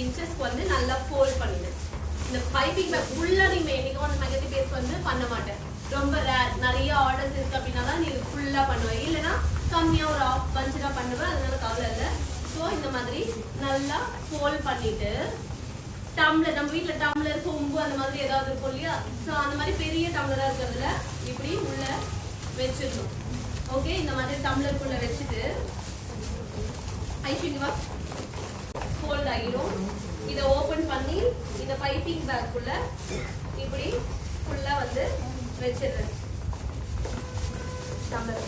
இன்ச்சஸ்க்கு வந்து நல்லா ஃபோல்ட் பண்ணிடு. இந்த பைப்பிங் பேக் ஃபுல்லா நீ மேனிக்கும் அந்த மெகந்தி பேஸ்ட் வந்து பண்ண மாட்டேன். ரொம்ப ரேர், நிறைய ஆர்டர்ஸ் இருக்கு அப்படின்னா தான் நீ ஃபுல்லா பண்ணுவேன். இல்லைன்னா கம்மியா ஒரு ஆஃப் பஞ்ச் தான் பண்ணுவேன். அதனால கவலை இல்லை. ஸோ இந்த மாதிரி நல்லா ஃபோல்ட் பண்ணிட்டு டம்ளர், நம்ம வீட்டுல டம்ளர் சொம்பு அந்த மாதிரி ஏதாவது இருக்கும் இல்லையா, ஸோ அந்த மாதிரி பெரிய டம்ளரா இருக்கிறதுல இப்படி உள்ள வச்சிடணும். ஓகே, இந்த மாதிரி டம்ளருக்குள்ள வச்சுட்டு ஐஷிங்கவா ஃபோல்ட் ஆகிடும். இதை ஓபன் பண்ணி இந்த பைப்பிங் பேக்குள்ள இப்படி ஃபுல்லா வந்து வச்சிடுறேன். டம்ளர்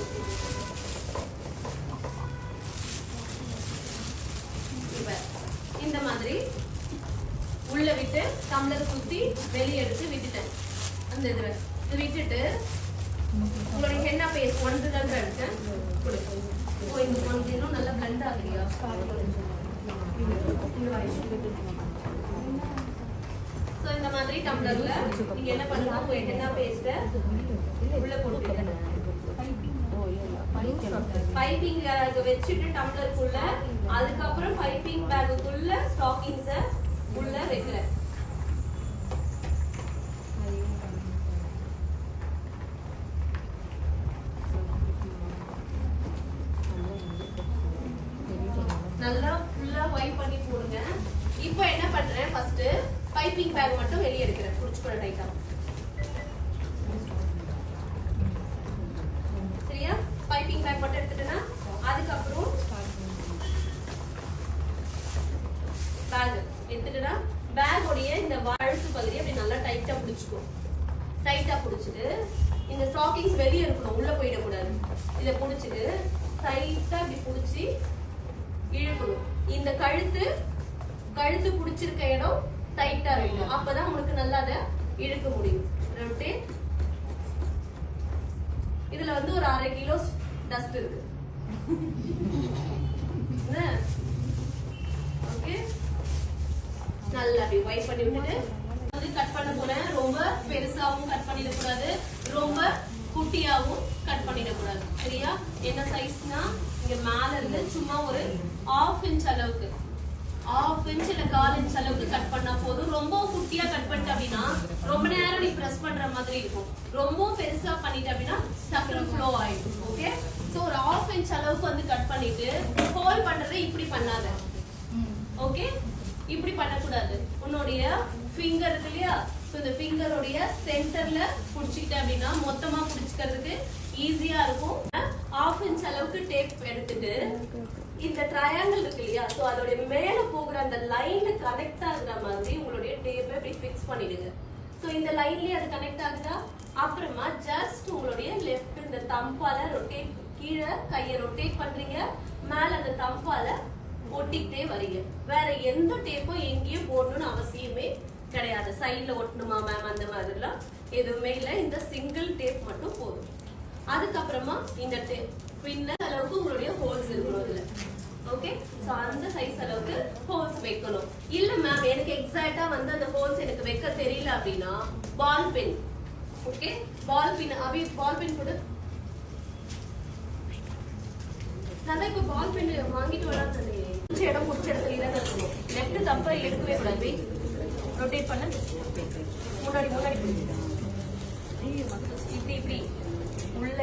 இந்த மாதிரி உள்ள விட்டு டம்ளர் சுத்தி வெளியே எடுத்து விட்டுட்டேன். அந்த இதுல விட்டுட்டு உங்களுடைய ஹென்னா பேஸ்ட் 1 தான் எடுத்தேன். ஓ, இந்த கொஞ்சம் இன்னும் நல்லா பிளண்ட் ஆகுறியா? சோ இந்த மாதிரி டம்ளர்ல நீங்க என்ன பண்ணுங்க, உங்க ஹென்னா பேஸ்ட உள்ள போட்டுடுங்க. பைப்பிங் பேக் வச்சிட்டு டம்ளருக்குள்ள, அதுக்கப்புறம் பைப்பிங் பேக்குள்ள ஸ்டாக்கிங்ஸ உள்ள வைக்கிறேன். நல்லா ஃபுல்லா வைப் பண்ணி போடுங்க. இப்போ என்ன பண்றேன், ஃபர்ஸ்ட் பைப்பிங் பேக் மட்டும் வெளிய எடுக்கிறேன். புடிச்சுக்கற டைட்டா. சரியா? பைப்பிங் பேக் மட்டும் எடுத்துட்டேனா அதுக்கு அப்புறம் பேக் எடுத்துட்டேனா பேக் உடைய இந்த வாழுத்து பகுதி அப்படி நல்லா டைட்டா புடிச்சுக்கோ. டைட்டா புடிச்சிட்டு இந்த ஸ்டாக்கிங்ஸ் வெளிய இருக்கணும், உள்ள போயிட கூடாது. இத புடிச்சிட்டு டைட்டா இப்படி புடிச்சி இழுக்கணும். இந்த கழுத்து புடிச்சிருக்க இடம் டைட்டா இருக்கணும். அப்பதான் உங்களுக்கு நல்லா அதை இழுக்க முடியும். ரொட்டேட். இதுல வந்து ஒரு 1/2 கிலோ டஸ்ட் இருக்கு. ஓகே, நல்லா அப்படி வைப் பண்ணி விட்டுட்டு கட் பண்ண போறேன். ரொம்ப பெருசாவும் கட் பண்ணிட கூடாது, ரொம்ப குட்டியாவும் கட் பண்ணிட கூடாது. சரியா? என்ன சைஸ்னா இங்க மேல இருந்து சும்மா ஒரு 1/2 இன்ச் அளவுக்கு, 1/2 இன்ச் இல்ல 1/4 இன்ச் அளவுக்கு கட் பண்ணா போதும். ரொம்ப குட்டியா கட் பண்ணிட்ட அப்படின்னா ரொம்ப நேரம் நீ பிரஸ் பண்ற மாதிரி இருக்கும். ரொம்ப பெருசா பண்ணிட்ட அப்படின்னா டக்குனு ஃப்ளோ ஆயிடும். ஓகே, சோ ஒரு 1/2 இன்ச் அளவுக்கு வந்து கட் பண்ணிட்டு ஹோல் பண்றதை இப்படி பண்ணாத. ஓகே, இப்படி பண்ணக்கூடாது. உன்னுடைய ஃபிங்கர் இருக்கு இல்லையா, இந்த ஃபிங்கருடைய சென்டர்ல புடிச்சிட்ட அப்படின்னா மொத்தமா புடிச்சுக்கிறதுக்கு ஈஸியா இருக்கும். 1/2 இன்ச் அளவுக்கு டேப் எடுத்துட்டு இந்த ட்ரையாங்கிள் இருக்கு இல்லையா, சோ அதோட மேல போகிற அந்த லைன் கனெக்ட் ஆகுற மாதிரி உங்களுடைய டேப்பை இப்படி ஃபிக்ஸ் பண்ணிடுங்க. சோ இந்த லைன்லயே அது கனெக்ட் ஆகுதா, அப்புறமா ஜஸ்ட் உங்களுடைய லெஃப்ட் இந்த தம்பால ரொட்டேட், கீழே கையை ரொட்டேட் பண்றீங்க, மேல அந்த தம்பால ஒட்டிக்கிட்டே வரீங்க. வேற எந்த டேப்பும் எங்கேயும் போடணும்னு அவசியமே கிடையாது. சைட்ல ஒட்டணுமா மேம் அந்த மாதிரிலாம் எதுவுமே இல்லை. இந்த சிங்கிள் டேப் மட்டும் போதும். அதுக்கப்புறமா இந்த டேப் பின்ன அளவுக்கு உங்களுடைய ஹோல்ஸ் இருக்கணும் இதுல. ஓகே, சோ அந்த சைஸ் அளவுக்கு ஹோல்ஸ் வைக்கணும். இல்ல மேம் எனக்கு எக்ஸாக்ட்டா வந்து அந்த ஹோல்ஸ் எனக்கு வைக்க தெரியல அப்படின்னா ball pen. Okay, ball pen அபி பால் பென் கொடு. நான் இப்ப பால் பென் வாங்கிட்டு வராதே. இடம் முடிச்ச இடத்துல தான் இருக்கணும். லெஃப்ட் தப்பா எடுக்கவே கூடாது. ரொட்டேட் பண்ண முன்னாடி இப்படி இப்படி உள்ள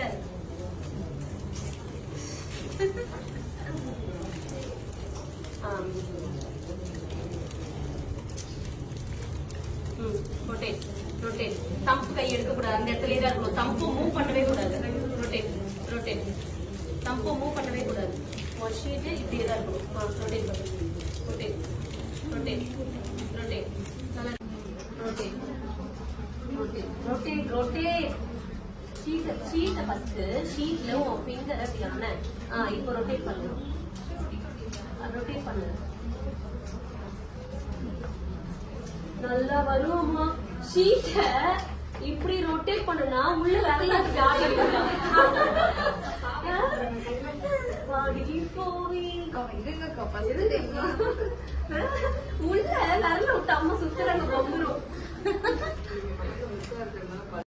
ரொட்டேட் ரொட்டேட். தம்பு கை எடுக்க கூடாது, அந்த இடத்துல தான் இருக்கணும். தம்பு மூவ் பண்ணவே கூடாது. Rotate rotate. தம்பு மூவ் பண்ணவே கூடாது. ஷீட்டு இப்படியே தான் இருக்கணும். Rotate rotate rotate rotate rotate rotate rotate rotate. ஷீட்டை ஃபர்ஸ்ட் ஷீட்ல உன் ஃபிங்கர் அப்படியான இப்போ ரொட்டேட் பண்ணு. ரொட்டேட் பண்ணு. நல்லா வருமா? ஷீட்டை இப்படி ரொட்டேட் பண்ணுனா உள்ள வரலாறு உள்ள நல்ல விட்டு அம்மா சுத்துறாங்க. வந்துடும்